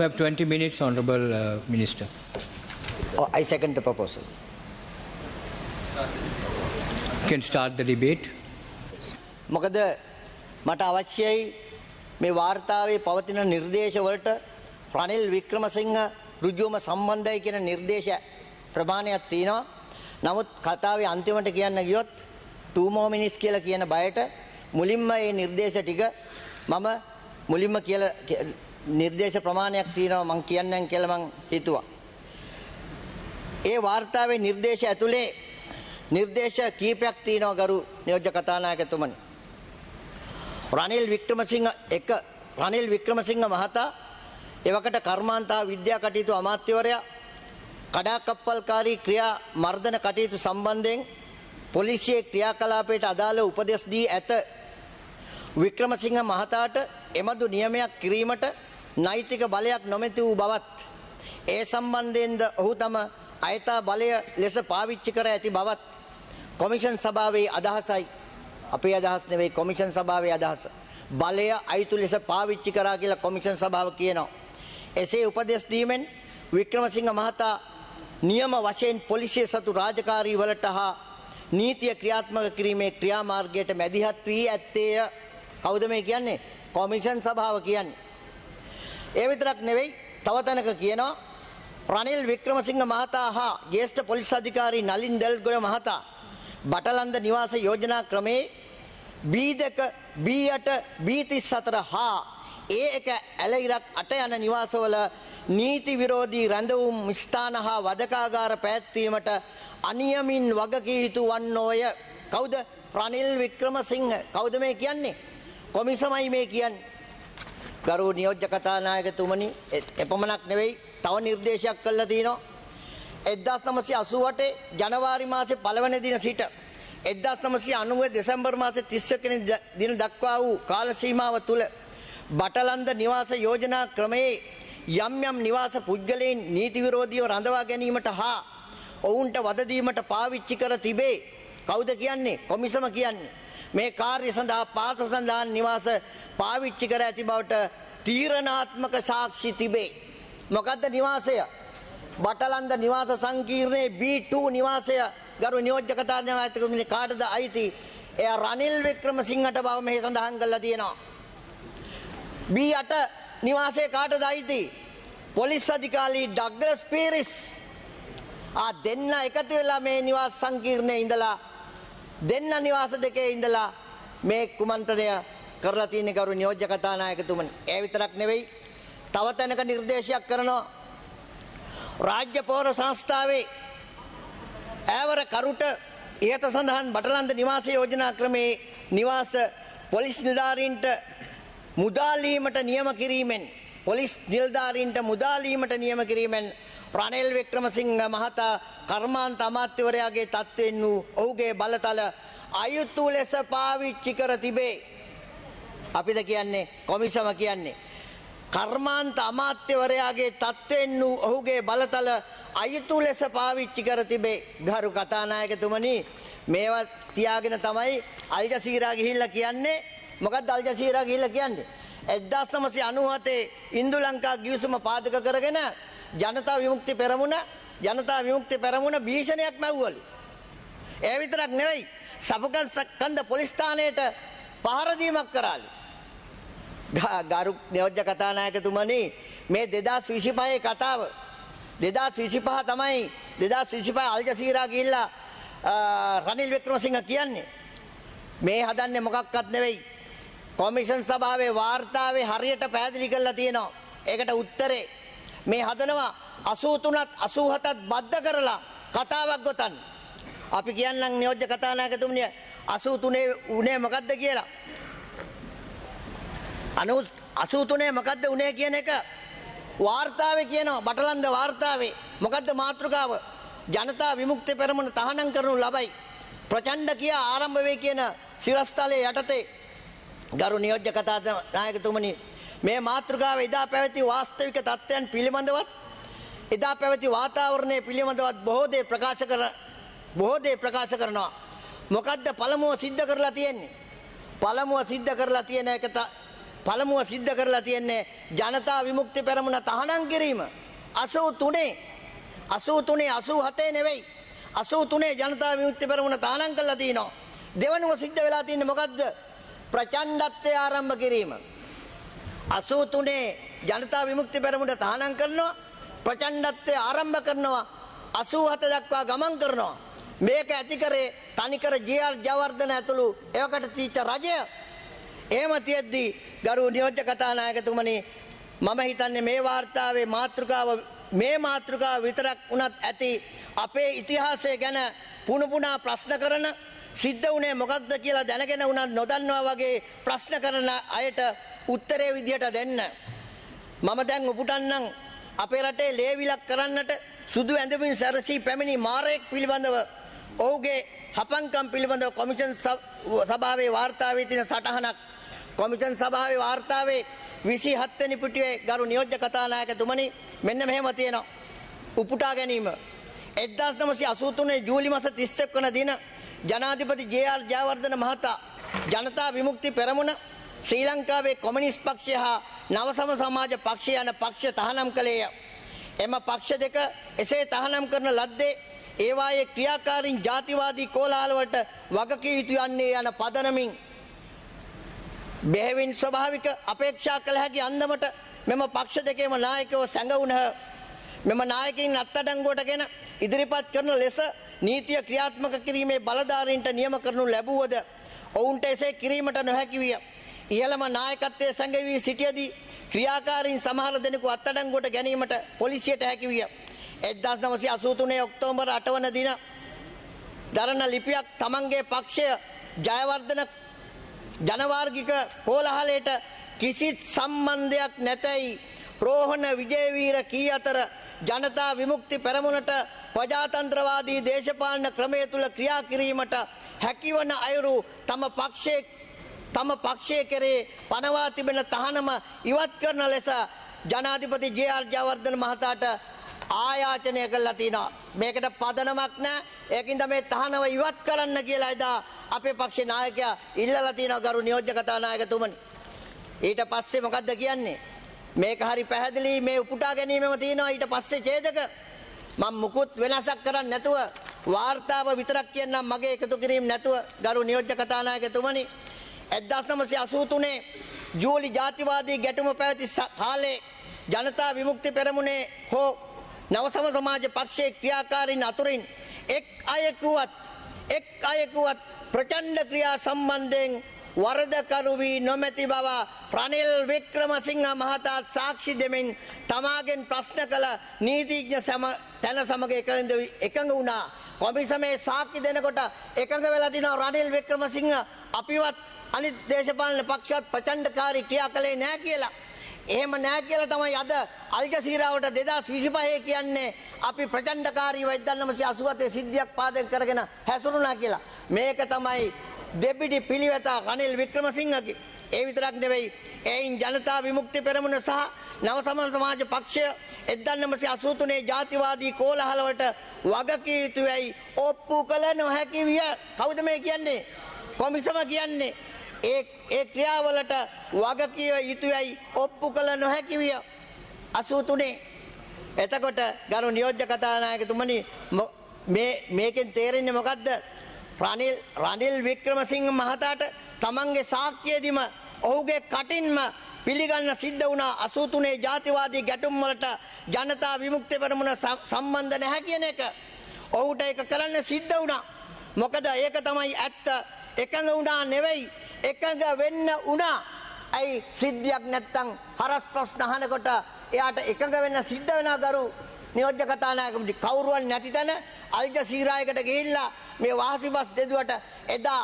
You have 20 minutes, Honorable Minister. Oh, I second the proposal. You can start the debate. මොකද මට අවශ්‍යයි මේ වාර්තාවේ පවතින නිර්දේශ වලට රනිල් වික්‍රමසිංහ ඍජුවම සම්බන්ධයි කියන නිර්දේශ ප්‍රමාණයක් තියෙනවා. නමුත් කතාවේ අන්තිමට කියන්න ගියොත් 2 more minutes කියලා කියන බයට මුලින්ම මේ නිර්දේශ ටික මම මුලින්ම කියලා නිර්දේශ ප්‍රමාණයක් තියෙනවා මම කියන්නම් කියලා මම හිතුවා. ඒ වාර්තාවේ නිර්දේශ ඇතුලේ නිර්දේශ කීපයක් තියෙනවා ගරු නියෝජ්‍ය කතානායකතුමනි. රනිල් වික්‍රමසිංහ මහතා එවකට කර්මාන්ත විද්‍යා කටයුතු අමාත්‍යවරයා කඩාකප්පල්කාරී ක්‍රියා මර්ධන කටයුතු සම්බන්ධයෙන් පොලිසියේ ක්‍රියාකලාපයට අදාළ උපදෙස් දී ඇත. වික්‍රමසිංහ මහතාට එමදු නියමයක් කිරීමට නෛතික බලයක් නොමැති වූ බවත් ඒ සම්බන්ධයෙන්ද ඔහු තම අයථා බලය ලෙස පාවිච්චි කර ඇති බවත් කොමිෂන් සභාවේ අදහසයි. අපේ අදහස් නෙවෙයි කොමිෂන් සභාවේ අදහස. බලය අයිතු ලෙස පාවිච්චි කරා කියලා කොමිෂන් සභාව කියනවා. එසේ උපදෙස් දීමෙන් වික්‍රමසිංහ මහතා නියම වශයෙන් පොලිසිය සතු රාජකාරී වලට හා නීතිය ක්‍රියාත්මක කිරීමේ ක්‍රියාමාර්ගයට මැදිහත් වී ඇත්තේය. කවුද මේ කියන්නේ? කොමිෂන් සභාව කියන්නේ. ඒ විතරක් නෙවෙයි තව තැනක කියනවා රනිල් වික්‍රමසිංහ මහතා හා ජ්‍යෙෂ්ඨ පොලිස් අධිකාරී නලින් දෙල්ගොඩ මහතා බටලන්ද නිවාස යෝජනා ක්‍රමේ B2 B8 B34 හා A1 ඇලයිරක් 8 යන නිවාසවල නීති විරෝධී රැඳවුම් ස්ථාන හා වදකාගාර පැවැත්වීමට අනියමින් වගකිය යුතු වන්නෝය. කවුද? රනිල් වික්‍රමසිංහ. කවුද මේ කියන්නේ? කොමිසමයි මේ කියන්නේ. ගරු නියෝජ්‍ය කතානායකතුමනි එපමණක් නෙවෙයි තව නිර්දේශයක් කළා තියෙනවා. 1988 ජනවාරි මාසේ 1 වෙනි දින සිට 1990 දෙසැම්බර් මාසේ 31 වෙනි දින දක්වා වූ කාල සීමාව තුල බටලන්ද නිවාස යෝජනා ක්‍රමයේ යම් යම් නිවාස පුද්ගලයන් නීති විරෝධීව රඳවා ගැනීමට හා ඔවුන්ට වද දීමට පාවිච්චි කර තිබේ. කවුද කියන්නේ? කොමිසම කියන්නේ. මේ කාර්ය සඳහා පාස සඳහන් නිවාස පාවිච්චි කර ඇති බවට තීරණාත්මක සාක්ෂි තිබේ. මොකද්ද නිවාසය? බටලන්ද නිවාස සංකීර්ණයේ B2 නිවාසය ගරු නියෝජ්‍ය කතානායකතුමනි කාටද අයිති? එය රනිල් වික්‍රමසිංහට බව මෙහි සඳහන් කරලා තියෙනවා. B8 නිවාසය කාටද අයිති? පොලිස් අධිකාරී ඩග්ලස් පීරිස්. දෙන්න එකතු වෙලා මේ නිවාස සංකීර්ණයේ ඉඳලා දෙන්න නිවාස දෙකේ ඉඳලා මේ කුමන්ත්‍රණය කරලා තියෙන ගරු නියෝජ්‍ය කතානායකතුමනි. ඒ විතරක් නෙවෙයි තව තැනක නිර්දේශයක් කරනවා රාජ්‍ය පොර සංස්ථාවේ ඈවර කරුට ඉහත සඳහන් බටලන්ද නිවාස යෝජනා ක්‍රමේ නිවාස පොලිස් නිලධාරීන්ට මුදාලීමට නියම කිරීමෙන් පොලිස් නිලධාරීන්ට මුදාලීමට නියම කිරීමෙන් රනිල් වික්‍රමසිංහ මහතා කර්මාන්ත අමාත්‍යවරයාගේ තත්ත්වෙන් වූ ඔහුගේ බලතල අයුතු ලෙස පාවිච්චි කර තිබේ. අපිද කියන්නේ කොමිසම කියන්නේ කර්මාන්ත අමාත්‍යවරයාගේ තත්ත්වෙන් වූ ඔහුගේ බලතල අයුතු ලෙස පාවිච්චි කර තිබේ. ගරු කතානායකතුමනි මේවා තියාගෙන තමයි අල් ජසීරා ගිහිල්ලා කියන්නේ. මොකක්ද අල් ජසීරා ගිහිල්ලා කියන්නේ? 1997 ඉන්දු ලංකා ගිවිසුම පාදක කරගෙන ජනතා විමුක්ති පෙරමුණ භීෂණයක් මැව්වලු. ඒ විතරක් නෙවෙයි සපුකන්ද පොලිස් ස්ථානයට පහර දීමක් කරාලු. ගරු නියෝජ්‍ය කතානායකතුමනි මේ 2025 කතාව 2025 තමයි 2025 අල් ජසීරා ගිහිල්ලා රනිල් වික්‍රමසිංහ කියන්නේ. මේ හදන්නේ මොකක්වත් නෙවෙයි කොමිෂන් සභාවේ වාර්තාවේ හරියට පැහැදිලි කරලා තියෙනවා. ඒකට උත්තරේ මේ හදනවා 83ත් 87ත් බද්ධ කරලා කතාවක් ගොතන්න. අපි කියන්නම් නියෝජ්‍ය කතානායකතුමනි 83 උනේ මොකද්ද කියලා. 83 මොකද්ද උනේ කියන එක වාර්තාවේ කියනවා. බටලන්ද වාර්තාවේ මොකද්ද මාතෘකාව? ජනතා විමුක්ති පෙරමුණ තහනම් කරනු ලබයි. ප්‍රචණ්ඩ කියා ආරම්භ වේ කියන සිරස්තලයේ යටතේ ගරු නියෝජ්‍ය කතානායකතුමනි මේ මාතෘකාව එදා පැවති වාස්තවික තත්ත්වයන් පිළිබඳවත් එදා පැවති වාතාවරණය පිළිබඳවත් බොහෝ දේ ප්‍රකාශ කරනවා. මොකද්ද පළමුව සිද්ධ කරලා තියෙන්නේ? පළමුව සිද්ධ කරලා තියෙන එක පළමුව සිද්ධ කරලා තියෙන්නේ ජනතා විමුක්ති පෙරමුණ තහනම් කිරීම. 83 87 නෙවෙයි 83 ජනතා විමුක්ති පෙරමුණ තහනම් කරලා තිනවා. දෙවනුව සිද්ධ වෙලා තියෙන්නේ මොකද්ද? ප්‍රචණ්ඩත්වය ආරම්භ කිරීම. 83 ජනතා විමුක්ති පෙරමුණ තහනම් කරනවා, ප්‍රචණ්ඩත්වය ආරම්භ කරනවා, 87 දක්වා ගමන් කරනවා. මේක ඇති කරේ තනිකර ජේ.ආර්. ජයවර්ධන ඇතුළු එවකට තීච්ච රජය. එහෙම තියෙද්දි ගරු නියෝජ්‍ය කතානායකතුමනි, මම හිතන්නේ මේ වාර්තාවේ මාතෘකාව විතරක් උනත් ඇති අපේ ඉතිහාසය ගැන පුනුපුනා ප්‍රශ්න කරන, සිද්ධ වුණේ මොකක්ද කියලා දැනගෙන උනත් නොදන්නවා වගේ ප්‍රශ්න කරන අයට උත්තරේ විදියට දෙන්න. මම දැන් උපුටන්නම් අපේ රටේ ලේවිලක් කරන්නට සුදු ඇඳුමින් සැරසී පැමිණි මාරයෙක් පිළිබඳව ඔහුගේ හපංකම් පිළිබඳව කොමිෂන් සභාවේ වාර්තාවේ තියෙන සටහනක්. කොමිෂන් සභාවේ වාර්තාවේ 27 වෙනි පිටුවේ ගරු නියෝජ්‍ය කතානායකතුමනි මෙන්න මෙහෙම තියෙනවා. උපුටා ගැනීම 1983 ජූලි මාස 31 වන දින ජනාධිපති ජේ.ආර්. ජයවර්ධන මහතා ජනතා විමුක්ති පෙරමුණ, ශ්‍රී ලංකාවේ කොමියුනිස්ට් පක්ෂය හා නවසම සමාජ පක්ෂය යන පක්ෂ තහනම් කළේය. එම පක්ෂ දෙක එසේ තහනම් කරන ලද්දේ ඒවායේ ක්‍රියාකාරීන් ජාතිවාදී කෝලහලවලට වගකිය යුතු යන්නේ යන පදනමින් බෙහෙවින් ස්වභාවික අපේක්ෂා කළ හැකි අන්දමට මෙම පක්ෂ දෙකේම නායකයෝ සැඟවුණහ. මෙම නායකයින් අත්අඩංගුවටගෙන ඉදිරිපත් කරන ලෙස නීතිය ක්‍රියාත්මක කිරීමේ බලධාරීන්ට නියම කරනු ලැබුවද ඔවුන්ට එසේ කිරීමට නොහැකි විය. ඉහළම නායකත්වයේ සැඟවී සිටියදී ක්‍රියාකාරීන් සමහර දෙනෙකු අත්අඩංගුවට ගැනීමට පොලිසියට හැකි විය. 1983 ඔක්තෝබර් 8 වන දින දරන ලිපියක් තමන්ගේ පක්ෂය ජයවර්ධන ජනවාර්ගික කෝලහලයට කිසිත් සම්බන්ධයක් නැතයි රෝහණ විජේවීර කී අතර ජනතා විමුක්ති පෙරමුණට ප්‍රජාතන්ත්‍රවාදී දේශපාලන ක්‍රමය තුල ක්‍රියා කිරීමට හැකිවන අයුරු තම පක්ෂයේ කෙරේ පනවා තිබෙන තහනම ඉවත් කරන ලෙස ජනාධිපති ජේ.ආර්. ජයවර්ධන මහතාට ආයාචනය කළා තිනවා. මේකට පදනමක් නැහැ. ඒකින්ද මේ තහනම ඉවත් කරන්න කියලා එදා අපේ පක්ෂේ නායකයා ඉල්ලලා තිනවා ගරු නියෝජ්‍ය කතානායකතුමනි. ඊට පස්සේ මොකද්ද කියන්නේ? මේක හරි පැහැදිලි. මේ උපුටා ගැනීමම තියෙනවා. ඊට පස්සේ ඡේදක මම මුකුත් වෙනසක් කරන්නේ නැතුව වාර්තාව විතරක් කියන්නම්, මගේ එකතු කිරීම නැතුව ගරු නියෝජ්‍ය කතානායකතුමනි. 1983 ජූලි ජාතිවාදී ගැටුම පැවති කාලේ ජනතා විමුක්ති පෙරමුණේ හෝ නවසම සමාජ පක්ෂයේ ක්‍රියාකාරීන් අතුරින් එක් අයෙකුවත් ප්‍රචණ්ඩ ක්‍රියා සම්බන්ධයෙන් වරදකරු වී නොමැති බව රනිල් වික්‍රමසිංහ මහතා සාක්ෂි දෙමින් තමාගෙන් ප්‍රශ්න කළ නීතිඥ තැන සමග එකඟ වුණා. කොමිසමේ සාක්ෂි දෙනකොට එකඟ වෙලා තිනවා රනිල් වික්‍රමසිංහ අපිවත් අනිත් දේශපාලන පක්ෂවත් ප්‍රචණ්ඩකාරී ක්‍රියා කළේ නැහැ කියලා. එහෙම නැහැ කියලා තමයි අද අල් ජසීරාවට 2025 කියන්නේ අපි ප්‍රචණ්ඩකාරීව 1987 සිද්ධියක් පාදක කරගෙන හැසිරුණා කියලා. මේක තමයි දෙබිඩි පිළිවෙත රනිල් වික්‍රමසිංහගේ. ඒ විතරක් නෙවෙයි, එයින් ජනතා විමුක්ති පෙරමුණ සහ නවසම සමාජ පක්ෂය 1983 ජාතිවාදී කෝලහලවලට වගකිය යුතුයි ඔප්පු කළ නොහැකි විය. කවුද මේ කියන්නේ? කොමිසම කියන්නේ. ඒ ක්‍රියාවලට වගකිය යුතුයි ඔප්පු කළ නොහැකි විය. 83 එතකොට ගරු නියෝජ්‍ය කතානායකතුමනි, මේකෙන් තේරෙන්නේ මොකද්ද? රනිල් වික්‍රමසිංහ මහතාට තමන්ගේ සාක්ෂියේදීම ඔහුගේ කටින්ම පිළිගන්න සිද්ධ වුණා 83 ජාතිවාදී ගැටුම් වලට ජනතා විමුක්ති පෙරමුණ සම්බන්ධ නැහැ කියන එක. ඔහුට ඒක කරන්න සිද්ධ වුණා. මොකද ඒක තමයි ඇත්ත. එකඟ වුණා නෙවෙයි, එකඟ වෙන්න වුණා. ඇයි සිද්ධියක් නැත්තම් හරස් ප්‍රශ්න අහනකොට එයාට එකඟ වෙන්න සිද්ධ වෙනවා ගරු නියෝජ්‍ය කතානායකතුමනි. කවුරුවත් නැති තැන අල් ජසීරායකට ගිහිල්ලා මේ වාසිබස් දෙදුවට එදා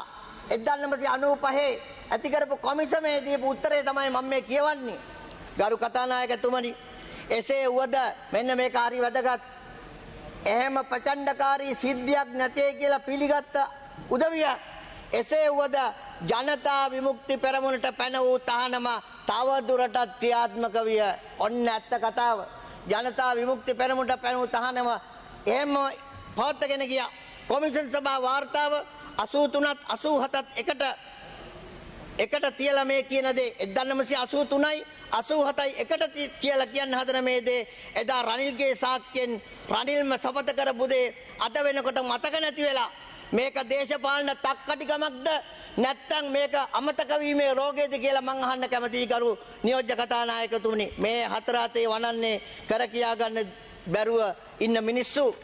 1995 ඇති කරපු කොමිසමේ දීපු උත්තරේ තමයි මම මේ කියවන්නේ. ගරු කතානායකතුමනි, එසේ වුවද මෙන්න මේක හරි වැදගත්. එහෙම ප්‍රචණ්ඩකාරී සිද්ධියක් නැtei කියලා පිළිගත්ත උදවිය එසේ වුවද ජනතා විමුක්ති පෙරමුණට පැන වූ තහනම තව දුරටත් ක්‍රියාත්මක විය. ඔන්න ඇත්ත කතාව. ජනතා විමුක්ති පෙරමුණට පැන වූ තහනම එහෙම පවත්වාගෙන ගියා. කොමිෂන් සභා වාර්තාව 83ත් 87ත් එකට එකට තියලා මේ කියන දේ 1983යි 87යි එකට කියලා කියන්න හදන මේ දේ එදා රනිල්ගේ සාක්කෙන් රනිල්ම සපත කරපු දේ අද වෙනකොට මතක නැති වෙලා මේක දේශපාලන තක්කටිකමක්ද නැත්තම් මේක අමතක වීමේ රෝගයද කියලා මං අහන්න කැමතියි ගරු නියෝජ්‍ය කතානායකතුමනි. මේ හතර අතේ වනන්නේ කර කියා ගන්න බැරුව ඉන්න මිනිස්සු.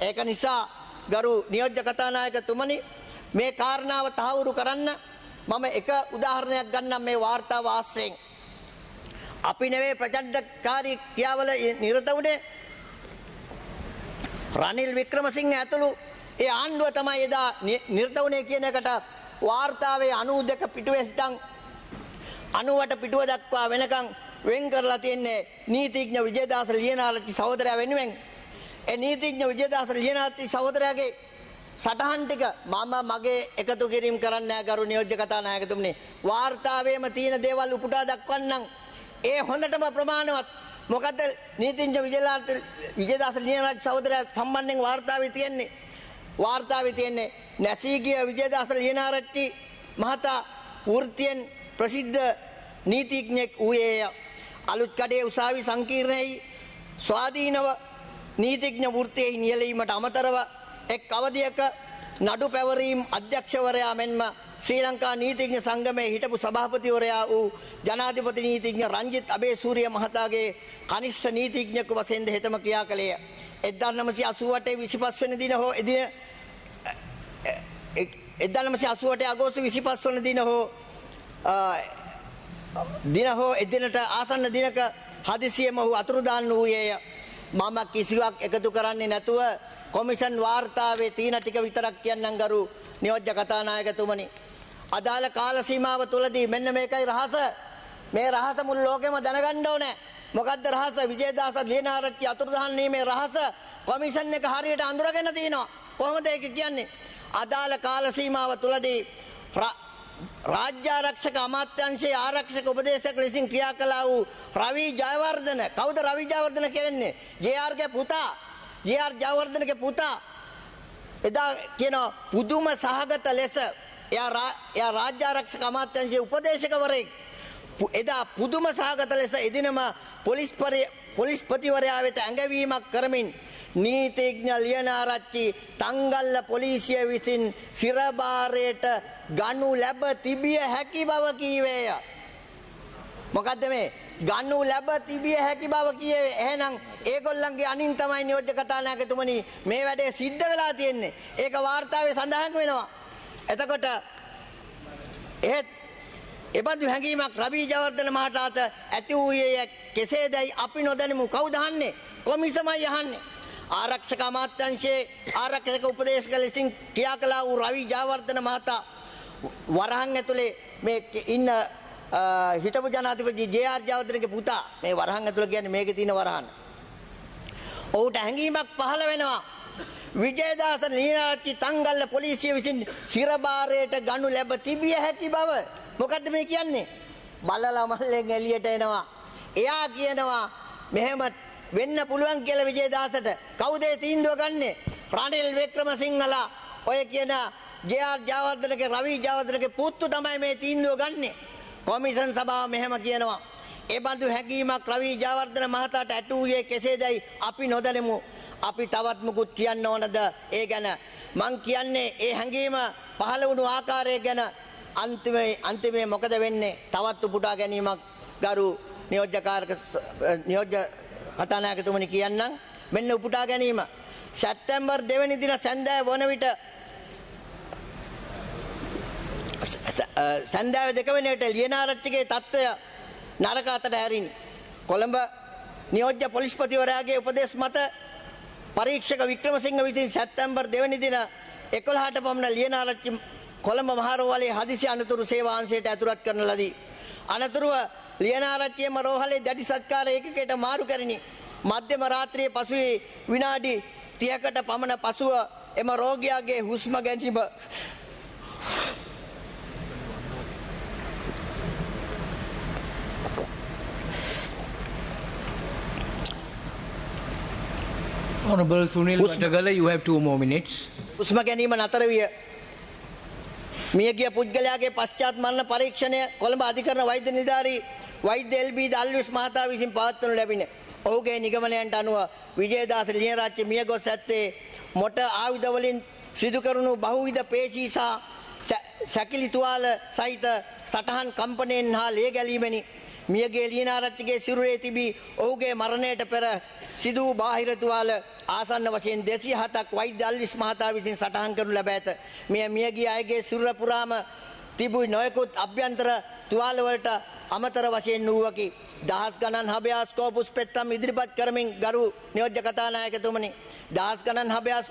ඒක නිසා ගරු නියෝජ්‍ය කතානායකතුමනි මේ කාරණාව තහවුරු කරන්න මම එක උදාහරණයක් ගන්නම් මේ වාර්තාව ආශ්‍රයෙන්. අපි නෙවෙයි ප්‍රචණ්ඩකාරී ක්‍රියාවල නිරත වුණේ රනිල් වික්‍රමසිංහ ඇතුළු ඒ ආණ්ඩුව තමයි එදා නිරත වුණේ කියන එකට වාර්තාවේ 92 පිටුවේ සිටන් 90ට පිටුව දක්වා වෙනකන් වෙන් කරලා තියෙන්නේ නීතිඥ විජේදාස ලියනාරච්චි සහෝදරයා වෙනුවෙන්. ඒ නීතිඥ විජේදාස ලියනාරච්චි සහෝදරයාගේ සටහන් ටික මම මගේ එකතු කිරීම කරන්නේ නැහැ ගරු නියෝජ්‍ය කතානායකතුමනි. වාර්තාවේම තියෙන දේවල් උපුටා දක්වන්නම්. ඒ හොඳටම ප්‍රමාණවත්. මොකද නීතිඥ විජේදාස ලියනාරච්චි සහෝදරයා සම්බන්ධයෙන් වාර්තාවේ තියෙන්නේ නැසී ගිය විජේදාස ලියනාරච්චි මහතා වෘත්තියෙන් ප්‍රසිද්ධ නීතිඥෙක් වූයේය. අලුත් කඩේ උසාවි සංකීර්ණයේ ස්වාධීනව නීතිඥ වෘත්තියේ නියැලීමට අමතරව එක් අවධියක නඩු පැවරීම් අධ්‍යක්ෂවරයා මෙන්ම ශ්‍රී ලංකා නීතිඥ සංගමයේ හිටපු සභාපතිවරයා වූ ජනාධිපති නීතිඥ රංජිත් අබේසූරිය මහතාගේ කනිෂ්ඨ නීතිඥයෙකු වශයෙන් හෙතම ක්‍රියා කළේය. 1988 25 වෙනි දින හෝ 1988 අගෝස්තු 25 වන දින හෝ එදිනට ආසන්න දිනක හදිසියෙම ඔහු අතුරුදාන් වූයේය. මම කිසිවක් එකතු කරන්නේ නැතුව කොමිෂන් වාර්තාවේ තියෙන ටික විතරක් කියන්නම් ගරු නියෝජ්‍ය කතානායකතුමනි. අදාළ කාල සීමාව තුලදී මෙන්න මේකයි රහස. මේ රහස මුළු ලෝකෙම දැනගන්න ඕනේ. මොකද්ද රහස? විජේදාස ලියනාරච්චි අතුරුදහන් වීමේ රහස කොමිෂන් එක හරියට අඳුරගෙන තිනවා. කොහොමද ඒක කියන්නේ? අදාළ කාල සීමාව තුලදී රාජ්‍ය ආරක්ෂක අමාත්‍යාංශයේ ආරක්ෂක උපදේශක ලෙසින් ක්‍රියා කළා වූ රවි ජයවර්ධන. කවුද රවි ජයවර්ධන කියන්නේ? ජේ.ආර්.ගේ පුතා. ජේ.ආර්. ජයවර්ධනගේ පුතා. එදා කියන පුදුම සහගත ලෙස එයා රාජ්‍ය ආරක්ෂක අමාත්‍යාංශයේ උපදේශකවරයෙක්. එදා පුදුම සහගත ලෙස එදිනම පොලිස්පතිවරයා වෙත ඇඟවීමක් කරමින් නීතිඥ ලියනාරච්චි තංගල්ල පොලිසිය විසින් සිරබාරයට ගනු ලැබ තිබිය හැකි බව කීවේය. මොකද්ද මේ? ගනු ලැබ තිබිය හැකි බව කියේ. එහෙනම් ඒගොල්ලන්ගේ අනින් තමයි නියෝජ්‍ය කතානායකතුමනි මේ වැඩේ සිද්ධ වෙලා තියෙන්නේ. ඒක වාර්තාවේ සඳහන් වෙනවා. එතකොට එහෙත් එබඳු හැඟීමක් රවි ජයවර්ධන මහතාට ඇති වූයේ කෙසේදයි අපි නොදනිමු. කවුද අහන්නේ? කොමිසමයි අහන්නේ. ආරක්ෂක අමාත්‍යාංශයේ ආරක්ෂක උපදේශක ලෙසින් ක්‍රියා කළා වූ රවි ජයවර්ධන මහතා වරහන් ඇතුලේ මේ ඉන්න හිටපු ජනාධිපති ජේ.ආර්. ජයවර්ධනගේ පුතා. මේ වරහන් ඇතුල කියන්නේ මේකේ තියෙන වරහන්. ඔහුට හැඟීමක් පහළ වෙනවා. විජේදාස ලියනාරච්චි තංගල්ල පොලිසිය විසින් සිරබාරයට ගනු ලැබ තිබිය හැකි බව. මොකද්ද මේ කියන්නේ? බලලා මල්ලෙන් එළියට එනවා. එයා කියනවා මෙහෙම වෙන්න පුළුවන් කියලා විජේදාසට. කවුද ඒ තීන්දුව ගන්නෙ? රනිල් වික්‍රමසිංහලා ඔය කියන ජේ.ආර්. ජයවර්ධනගේ රවි ජයවර්ධනගේ පුතු තමයි මේ තීන්දුව ගන්නෙ. කොමිෂන් සභාව මෙහෙම කියනවා. ඒ බඳු හැඟීමක් රවි ජයවර්ධන මහතාට ඇටුවේ කෙසේදයි අපි නොදැනෙමු. අපි තවත් මුකුත් කියන්න ඕනද ඒ ගැන? මං කියන්නේ ඒ හැඟීම පහළ වුණු ආකාරය ගැන. අන්තිමේ මොකද වෙන්නේ? තවත් උපුටා ගැනීමක් ගරු නියෝජ්‍ය කතානායකතුමනි කියන්නම්. මෙන්න උපුටා ගැනීම. සැප්තැම්බර් 2 වෙනි දින සන්ධ්‍යාව වන විට සන්ධ්‍යාව 2 වෙනි විට ලියනාරච්චිගේ තත්ත්වය නරක අතට හැරින් කොළඹ නියෝජ්‍ය පොලිස්පතිවරයාගේ උපදෙස් මත පරීක්ෂක වික්‍රමසිංහ විසින් සැප්තැම්බර් 2 වෙනි දින 11ට පමණ ලියනාරච්චි කොළඹ මහරෝහලේ හදිසි අනතුරු සේවාංශයට ඇතුළත් කරන ලදී. අනතුරුව ලියනාරච්චියම රෝහලේ දැඩි සත්කාර ඒකකයට මාරු කරිනි. මධ්‍යම රාත්‍රියේ පසුවේ විනාඩි 30කට පමණ පසුව එම රෝගියාගේ හුස්ම ගැනීම Honorable Sunil Vatagala, you have 2 more minutes. හුස්ම ගැනීම නතර විය. මියගිය පුද්ගලයාගේ පශ්චාත් මරණ පරීක්ෂණය කොළඹ අධිකරණ වෛද්‍ය නිලධාරී වෛද්‍ය එල්.බී. දල්විස් මහතා විසින් පවත්වනු ලැබිණ. ඔහුගේ නිගමනයන්ට අනුව විජේදාස ලියනරච්චි මිය ගොස් ඇත්තේ මොට ආයුධ වලින් සිදු කරනු බහුවිධ පේශී සහ සැකිලි තුවාල සහිත සටහන් කම්පනයෙන් හා ලේ ගැලීමෙනි. මියගේ ලියනාරච්චිගේ සිරුරේ තිබී ඔහුගේ මරණයට පෙර සිදු වූ බාහිර තුවාල ආසන්න වශයෙන් 207ක් වෛද්‍ය අල්විස් මහතා විසින් සටහන් කරනු ලැබ ඇත. මියගිය අයගේ සිරුර පුරාම තිබූ නොයෙකුත් අභ්‍යන්තර තුවාල වලට අමතර වශයෙන් වූවකි. දහස් ගණන් හබයාස් කෝපුස් පෙත්තම් ඉදිරිපත් කරමින් ගරු නියෝජ්‍ය කතානායකතුමනි, දහස් ගණන් හබයාස්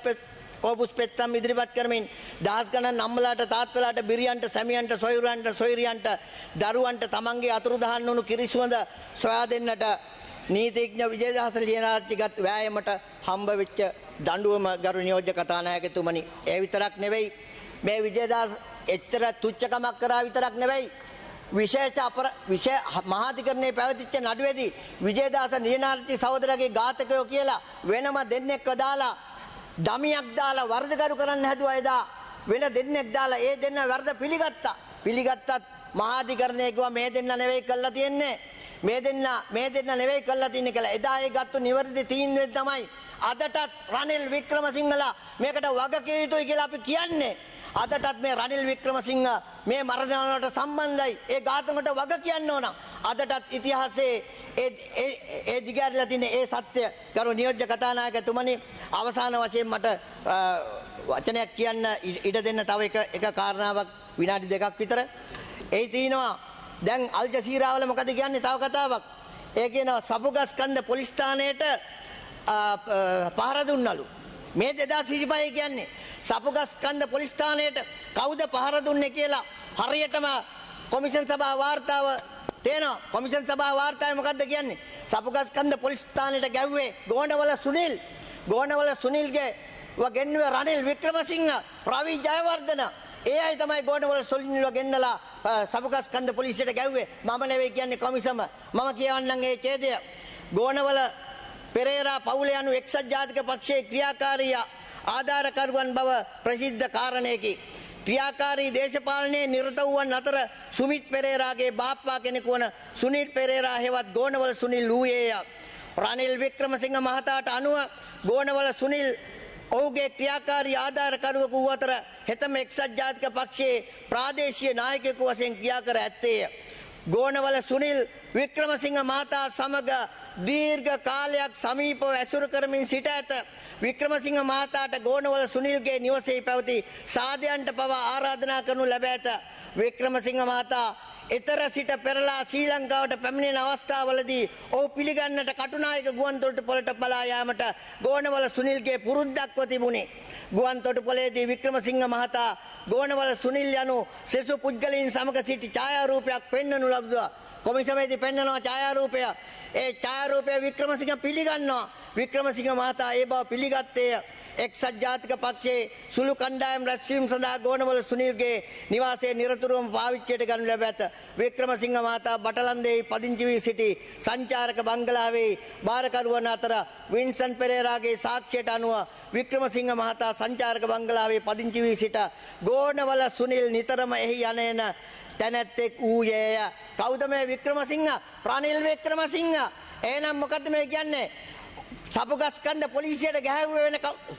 කෝපුස් පෙත්තම් ඉදිරිපත් කරමින් දහස් ගණන් අම්මලාට තාත්තලාට බිරියන්ට සැමියන්ට සොයුරන්ට සොයුරියන්ට දරුවන්ට තමන්ගේ අතුරුදහන් වුණු කිරිසුවඳ සොයා දෙන්නට නීතිඥ විජේදාස ලියනාරච්චිගත් වෑයමට හම්බ වෙච්ච දඬුවම ගරු නියෝජ්‍ය කතානායකතුමනි. ඒ විතරක් නෙවෙයි, මේ විජේදාස එච්චර තුච්චකමක් කරා විතරක් නෙවෙයි, විශේෂ මහාධිකරණයේ පැවතිච්ච නඩුවේදී විජේදාස ලියනාරච්චි සහෝදරගේ ඝාතකයෝ කියලා වෙනම දෙන්නෙක්ව දාලා දමියක් දාලා වර්ධකරු කරන්න හැදුවා. එදා වෙන දෙන්නෙක් දාලා ඒ දෙන්න වර්ධ පිළිගත්තා. පිළිගත්තත් මහාධිකරණය කිව්වා මේ දෙන්න නෙවෙයි කළා තියෙන්නේ, මේ දෙන්න නෙවෙයි කළා තින්නේ කියලා. එදා ඒ ගත්තු නිවැරදි තීන්දුව තමයි අදටත් රනිල් වික්‍රමසිංහලා මේකට වග කිය යුතුයි කියලා අපි කියන්නේ. අදටත් මේ රනිල් වික්‍රමසිංහ මේ මරණ වලට සම්බන්ධයි, ඒ ඝාතනකට වග කියන්න ඕන. අදටත් ඉතිහාසයේ ඒ දිගහැරලා තියෙන ඒ සත්‍ය ගරු නියෝජ්‍ය කතානායකතුමනි, අවසාන වශයෙන් මට වචනයක් කියන්න ඉඩ දෙන්න තව එක කාරණාවක් විනාඩි 2ක් විතර. ඒ තියෙනවා දැන් අල් ජසීරා වල මොකද කියන්නේ තව කතාවක්. ඒ කියනවා සපුගස්කන්ද පොලිස් ස්ථානයට පහර දුන්නලු. මේ 2025 කියන්නේ සපුගස්කන්ද පොලිස් ස්ථානයට කවුද පහර දුන්නේ කියලා හරියටම කොමිෂන් සභා වාර්තාව තේනවා. කොමිෂන් සභා වාර්තාවේ මොකද්ද කියන්නේ? සපුගස්කන්ද පොලිස් ස්ථානයට ගැව්වේ ගෝණවල සුනිල්. ගෝණවල සුනිල්ගේ වගෙන්නුවේ රනිල් වික්‍රමසිංහ, රවි ජයවර්ධන. ඒ අය තමයි ගෝණවල සුනිල්ව ගෙන්නලා සපුගස්කන්ද පොලිසියට ගැව්වේ. මම නෙවෙයි කියන්නේ කොමිසම. මම කියවන්නම් ඒ ඡේදය. ගෝණවල පෙරේරා පවුල යනු එක්සත් ජාතික පක්ෂයේ ක්‍රියාකාරී ආධාරකරුවන් බව ප්‍රසිද්ධ කාරණයකි. ක්‍රියාකාරී දේශපාලනයේ නිරත වූවන් අතර සුමිත් පෙරේරාගේ බාප්පා කෙනෙකු වන සුනිල් පෙරේරා හෙවත් ගෝණවල සුනිල් වූයේය. රනිල් වික්‍රමසිංහ මහතාට අනුව ගෝණවල සුනිල් ඔහුගේ ක්‍රියාකාරී ආධාරකරුවෙකු වූ අතර හෙතම එක්සත් ජාතික පක්ෂයේ ප්‍රාදේශීය නායකයෙකු වශයෙන් ක්‍රියා කර ඇත්තේය. ගෝණවල සුනිල් වික්‍රමසිංහ මහතා සමග දීර්ඝ කාලයක් සමීපව ඇසුරු කරමින් සිට ඇත. වික්‍රමසිංහ මහතාට ගෝණවල සුනිල්ගේ නිවසේ පැවති සාදයන්ට පවා ආරාධනා කරනු ලැබ ඇත. වික්‍රමසිංහ මහතා එතර සිට පෙරලා ශ්‍රී ලංකාවට පැමිණෙන අවස්ථාවලදී ඔහු පිළිගන්නට කටුනායක ගුවන්තොටුපළට බලා යාමට ගෝණවල සුනිල්ගේ පුරුද්දක්ව තිබුණේ. ගුවන්තොටුපළේදී වික්‍රමසිංහ මහතා ගෝණවල සුනිල් යනු සෙසු පුද්ගලයන් සමග සිටි ඡායාරූපයක් පෙන්වනු ලබුවා. කොමිසමේදී පෙන්වනවා ඡායාරූපය. ඒ ඡායාරූපය වික්‍රමසිංහ පිළිගන්නවා. වික්‍රමසිංහ මහතා ඒ බව පිළිගත්තේය. එක්සත් ජාතික පක්ෂයේ සුළු කණ්ඩායම් රැස්වීම සඳහා ගෝණවල සුනිල්ගේ නිවාසයේ නිරතුරුවම පාවිච්චියට ගනු ලැබ ඇත. වික්‍රමසිංහ මහතා බටලන්දේ පදිංචි වී සිටි සංචාරක බංගලාවේ බාරකරුවන් අතර වින්සන් පෙරේරාගේ සාක්ෂියට අනුව වික්‍රමසිංහ මහතා සංචාරක බංගලාවේ පදිංචි වී සිට ගෝණවල සුනිල් නිතරම එහි යන තැනැත්තෙක් වූයේය. කවුද මේ වික්‍රමසිංහ? රනිල් වික්‍රමසිංහ. එහෙනම් මොකද්ද මේ කියන්නේ? සපුගස්කන්ද පොලිසියට ගැහුවේ වෙන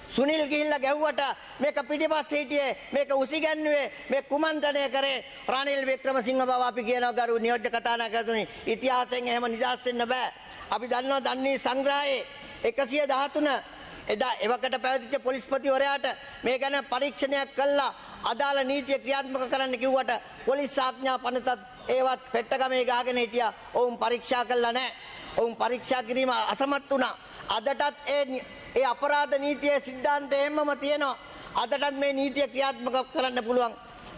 සුනිල් ගිහිල්ලා ගැහුවට මේක පිටිපස්සේ හිටියේ, මේක උසිගැන්නුවේ, මේ කුමන්ත්‍රණය කරේ රනිල් වික්‍රමසිංහ බව අපි කියනවා ගරු නියෝජ්‍ය කතානායකතුනි. ඉතිහාසයෙන් එහෙම නිදහස් වෙන්න බෑ. අපි දන්නවා දන්නේ සංග්‍රහයේ 113 එදා එවකට පැවතිච්ච පොලිස්පතිවරයාට මේ ගැන පරීක්ෂණයක් කළා අදාළ නීතිය ක්‍රියාත්මක කරන්න කිව්වට පොලිස් ආඥා පනතත් ඒවත් පෙට්ටගමේ ගහගෙන හිටියා. ඔවුන් පරීක්ෂා කළා නැහැ. ඔවුන් පරීක්ෂා කිරීම අසමත් වුණා. අදටත් ඒ අපරාධ නීතියේ සිද්ධාන්තය හැමම තියෙනවා. අදටත් මේ නීතිය ක්‍රියාත්මක කරන්න පුළුවන්.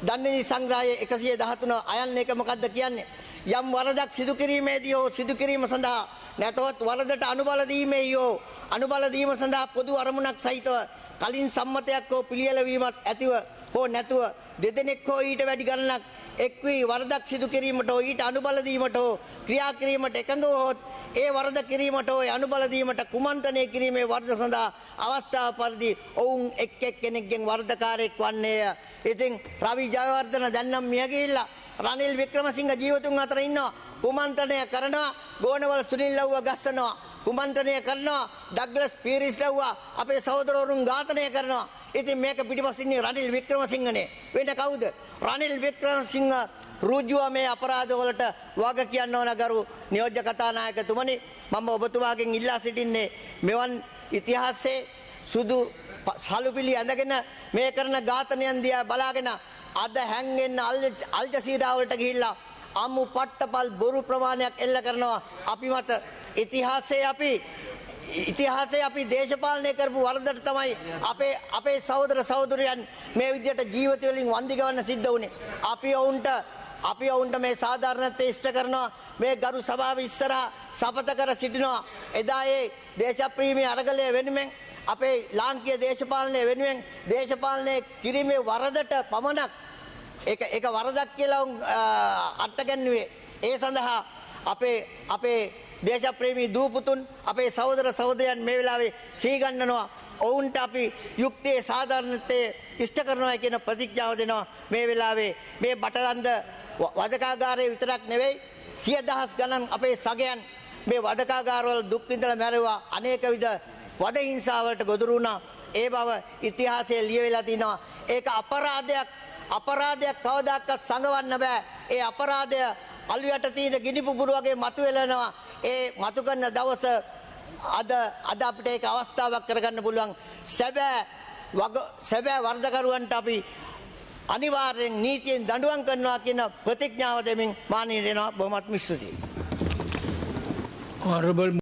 දණ්ඩනීති සංග්‍රහයේ 113 අයන් එක මොකද්ද කියන්නේ? යම් වරදක් සිදු කිරීමේදී හෝ සිදු කිරීම සඳහා නැතවත් වරදට අනුබල දීමේ හෝ අනුබල දීම සඳහා පොදු අරමුණක් සහිතව කලින් සම්මතයක් හෝ පිළියෙල වීමක් ඇතිව හෝ නැතුව දෙදෙනෙක් හෝ ඊට වැඩි ගණනක් එක් වී වරදක් සිදු කිරීමට හෝ ඊට අනුබල දීමට හෝ ක්‍රියා කිරීමට එකඟ වූ ඒ වරද කිරීමට ඔය අනුබල දීමට කුමන්ත්‍රණය කිරීමේ වරද සඳහා අවස්ථාව පරිදි ඔවුන් එක් කෙනෙක්ගෙන් වරදකාරයෙක් වන්නේය. ඉතින් රවි ජයවර්ධන දැන් නම් මිය ගිහිල්ලා රනිල් වික්‍රමසිංහ ජීවතුන් අතර ඉන්නවා. කුමන්ත්‍රණය කරනවා ගෝනවල සුනිල් ලව්ව ගස්සනවා. කුමන්ත්‍රණය කරනවා ඩග්ලස් පීරිස් ලව්ව අපේ සහෝදරවරුන් ඝාතනය කරනවා. ඉතින් මේක පිටිපස්සින්නේ රනිල් වික්‍රමසිංහනේ. වෙන කවුද? රනිල් වික්‍රමසිංහ රුජුව මේ අපරාධවලට වග කියන්න ඕන ගරු නියෝජ්‍ය කතානායකතුමනි. මම ඔබතුමාගෙන් ඉල්ලා සිටින්නේ මෙවන් ඉතිහාසයේ සුදු සලුපිලි ඇඳගෙන මේ කරන ඝාතනයන් දිහා බලාගෙන අද හැංගෙන්න අල් ජසීරාවලට ගිහිල්ලා අම්මු පට්ටපල් බොරු ප්‍රමාණයක් එල්ල කරනවා අපි මත. ඉතිහාසයේ අපි දේශපාලනය කරපු වරදට තමයි අපේ සහෝදර සහෝදරයන් මේ විදියට ජීවිත වලින් වන්දි ගවන්න සිද්ධ වුණේ. අපි ඔවුන්ට මේ සාධාරණත්වය ඉෂ්ට කරනවා. මේ ගරු සභාව ඉස්සරහා සපත කර සිටිනවා. එදා ඒ දේශප්‍රීමේ අරගලය වෙනුවෙන් අපේ ලාංකීය දේශපාලනය වෙනුවෙන් දේශපාලනය කිරීමේ වරදට පමණක් ඒක වරදක් කියලා අර්ථ ගැන්වුවේ. ඒ සඳහා අපේ දේශප්‍රේමී දූපුතුන් අපේ සහෝදර සහෝදරයන් මේ වෙලාවේ සීගන්නනවා. ඔවුන්ට අපි යුක්තියේ සාධාරණත්වයේ ඉෂ්ට කරනවා කියන ප්‍රතිඥාව දෙනවා. මේ වෙලාවේ මේ බටලන්ද වදකාගාරයේ විතරක් නෙවෙයි 100,000 ගණන් අපේ සගයන් මේ වදකාගාරවල දුක් විඳලා මැරුවා. අනේක විද වද හිංසාවලට ගොදුරු වුණා. ඒ බව ඉතිහාසයේ ලියවිලා තිනවා. ඒක අපරාධයක් කවදාකවත් සංගවන්න බෑ. ඒ අපරාධය අලුයට තියෙන ගිනි පුපුරු වගේ මතුවෙලනවා. ඒ මතු කරන දවස අද අපිට ඒක අවස්ථාවක් කරගන්න පුළුවන්. සැබෑ වරදකරුවන්ට අපි අනිවාර්යෙන් නීතියෙන් දඬුවම් කරනවා කියන ප්‍රතිඥාව දෙමින් මානීය වෙනවා. බොහොමත්ම ස්තුතියි. Honorable